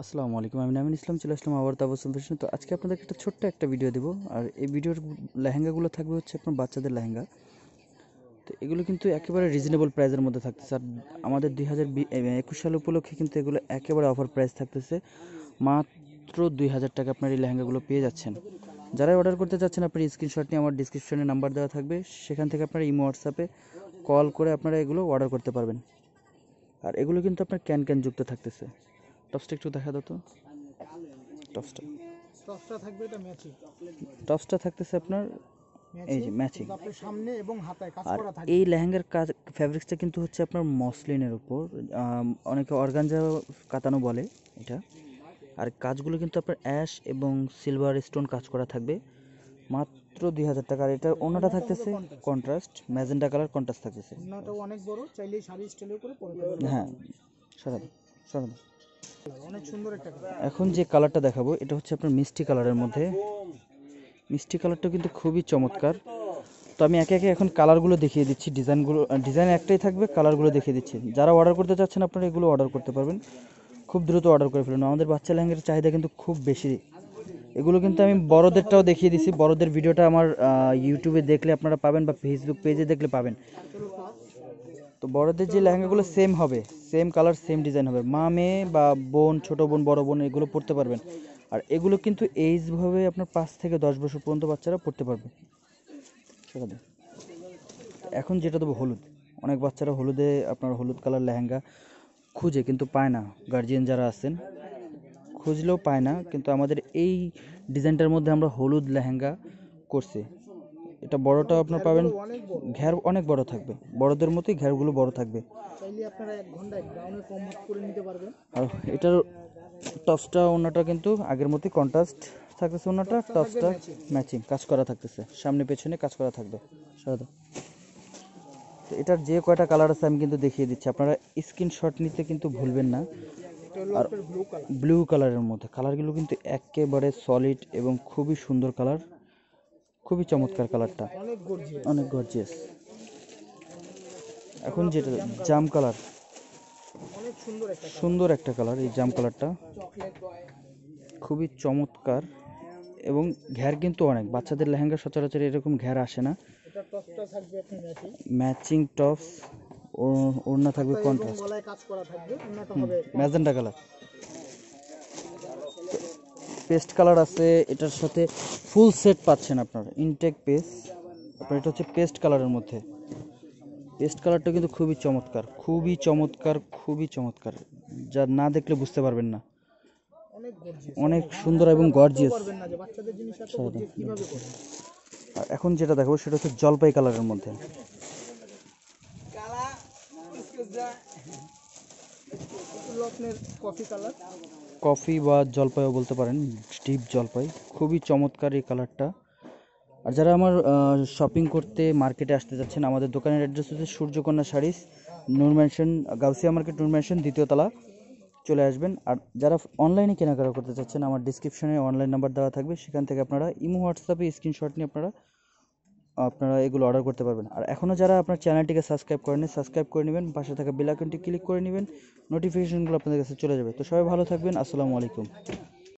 আসসালামু আলাইকুম, আমি নামিন ইসলাম চলে আসলাম আবার তাবসুম ফ্যাশন। তো আজকে আপনাদেরকে একটা ছোট্ট একটা ভিডিও দেবো। আর এই ভিডিওর লেহেঙ্গাগুলো থাকবে হচ্ছে আপনার বাচ্চাদের লেহেঙ্গা। তো এগুলো কিন্তু একেবারে রিজনেবল প্রাইসের মধ্যে থাকতেছে। আর আমাদের 2021 সাল উপলক্ষে কিন্তু এগুলো একেবারে অফার প্রাইস থাকতেছে। মাত্র 2000 টাকা আপনার এই লেহেঙ্গাগুলো পেয়ে যাচ্ছেন। যারাই অর্ডার করতে চাচ্ছেন আপনার স্ক্রিনশট নিয়ে আমার ডিসক্রিপশনে নাম্বার দেওয়া থাকবে, সেখান থেকে আপনারা ইমো হোয়াটসঅ্যাপে কল করে আপনারা এগুলো অর্ডার করতে পারবেন। আর এগুলো কিন্তু আপনার ক্যান যুক্ত থাকতেছে। টপসটা একটু দেখা দাও তো। টপসটা টপসটা থাকবে, এটা ম্যাচিং। টপসটা থাকতেছে আপনার এই যে ম্যাচিং। আপনার সামনে এবং হাতায় কাজ আর করা থাকবে। এই লেহেঙ্গার কাজ ফ্যাব্রিক্সটা কিন্তু হচ্ছে আপনার মসলিনের উপর, অনেকে অর্গানজা কাতানো বলে এটা। আর কাজগুলো কিন্তু আপনার অ্যাশ এবং সিলভার স্টোন কাজ করা থাকবে। মাত্র 2000 টাকা। আর এটা ওনাটা থাকতেছে কন্ট্রাস্ট ম্যাজেন্টা কালার কন্ট্রাস্ট থাকতেছে। ওনাটাও অনেক বড়, চাইলেই শাড়ি স্টাইলের করে পরে দেবেন। হ্যাঁ, সরান সরান। অনেক সুন্দর একটা কালার। এখন যে কালারটা দেখাবো এটা হচ্ছে আপনার মিষ্টি কালারের মধ্যে। মিষ্টি কালারটা কিন্তু খুবই চমৎকার। তো আমি একে একে এখন কালারগুলো দেখিয়ে দিচ্ছি। ডিজাইন একটাই থাকবে, কালারগুলো দেখিয়ে দিচ্ছি। যারা অর্ডার করতে চাচ্ছেন আপনারা এগুলো অর্ডার করতে পারবেন। খুব দ্রুত অর্ডার করে ফেলুন, আমাদের বাচ্চা লেহেঙ্গার চাহিদা কিন্তু খুব বেশি। এগুলো কিন্তু আমি বড়দেরটাও দেখিয়ে দিচ্ছি। বড়দের ভিডিওটা আমার ইউটিউবে দেখলে আপনারা পাবেন বা ফেসবুক পেজে দেখলে পাবেন। তো বড়দের যে লেহেঙ্গাগুলো সেম হবে, সেম কালার সেম ডিজাইন হবে। মা মেয়ে বা বোন, ছোট বোন, বড় বোন এগুলো পরতে পারবেন। আর এগুলো কিন্তু এইজভাবে আপনার 5 থেকে 10 বছর পর্যন্ত বাচ্চারা পরতে পারবে। সেটা দিন। এখন যেটা দেবো হলুদ। অনেক বাচ্চারা হলুদে আপনার হলুদ কালার লেহেঙ্গা খুঁজে কিন্তু পায় না। গার্জিয়ান যারা আছেন খুঁজলেও পায় না, কিন্তু আমাদের এই ডিজাইনটার মধ্যে আমরা হলুদ লেহেঙ্গা করছি। এটা বড়টাও আপনার পাবেন, ঘের অনেক বড় থাকবে, বড়দের মতোই ঘেরগুলো বড় থাকবে। চাইলে আপনারা 1 ঘন্টায় ব্রাউনে কনভার্ট করে নিতে পারবেন। আর এটার টপসটা ওনাটা কিন্তু আগের মতোই কন্ট্রাস্ট থাকতেছে। ওনাটা টপসটা ম্যাচিং কাজ করা থাকতেছে, সামনে পেছনে কাজ করা থাকবে। সাদা। তো এটার যে কয়টা কালার আছে আমি কিন্তু দেখিয়ে দিচ্ছি, আপনারা স্ক্রিনশট নিতে কিন্তু ভুলবেন না। আর ব্লু কালারের মধ্যে কালারগুলো কিন্তু একেবারে সলিড এবং খুবই সুন্দর কালার, খুবই চমৎকার কালারটা, অনেক গর্জিয়াস। এখন যেটা জাম কালার, অনেক সুন্দর একটা কালার। এই জাম কালারটা খুবই চমৎকার এবং ঘের কিন্তু অনেক। বাচ্চাদের লেহেঙ্গা সচরাচর এরকম ঘের আসে না। এটা টপসটা থাকবে আপনার ম্যাচিং টপস, ওড়না থাকবে কন্ট্রাস্ট, গলায় কাজ করা থাকবে। ওড়নাটা হবে ম্যাজেন্টা কালার। পেস্ট কালার আছে এটার সাথে, ফুল সেট পাচ্ছেন আপনার ইনটেক পেস্ট। আপনার এটা হচ্ছে পেস্ট কালারের মধ্যে। পেস্ট কালারটা কিন্তু খুবই চমৎকার, খুবই চমৎকার, খুবই চমৎকার। যা না দেখলে বুঝতে পারবেন না, অনেক সুন্দর এবং গর্জিয়াস। আর এখন যেটা দেখাবো সেটা হচ্ছে জলপাই কালারের মধ্যে। কফি বা জলপাইও বলতে পারেন, ডিপ জলপাই। খুবই চমৎকার এই কালারটা। আর যারা আমার শপিং করতে মার্কেটে আসতে যাচ্ছেন, আমাদের দোকানের অ্যাড্রেস হচ্ছে সূর্যকন্যা শাড়িস, নূর ম্যানশন, গাউসিয়া মার্কেট, নূর ম্যানশন, 2য় তলা, চলে আসবেন। আর যারা অনলাইনে কেনাকাটা করতে চাচ্ছেন, আমার ডিসক্রিপশনে অনলাইন নাম্বার দেওয়া থাকবে, সেখান থেকে আপনারা ইমো হোয়াটসঅ্যাপে স্ক্রিনশট নিয়ে আপনারা এগুলো অর্ডার করতে পারবেন। আর এখনও যারা আপনার চ্যানেলটিকে সাবস্ক্রাইব করেনি, সাবস্ক্রাইব করে নেবেন, পাশে থাকা বেল আইকনটি ক্লিক করে নেবেন, নোটিফিকেশনগুলো আপনাদের কাছে চলে যাবে। তো সবাই ভালো থাকবেন, আসসালামু আলাইকুম।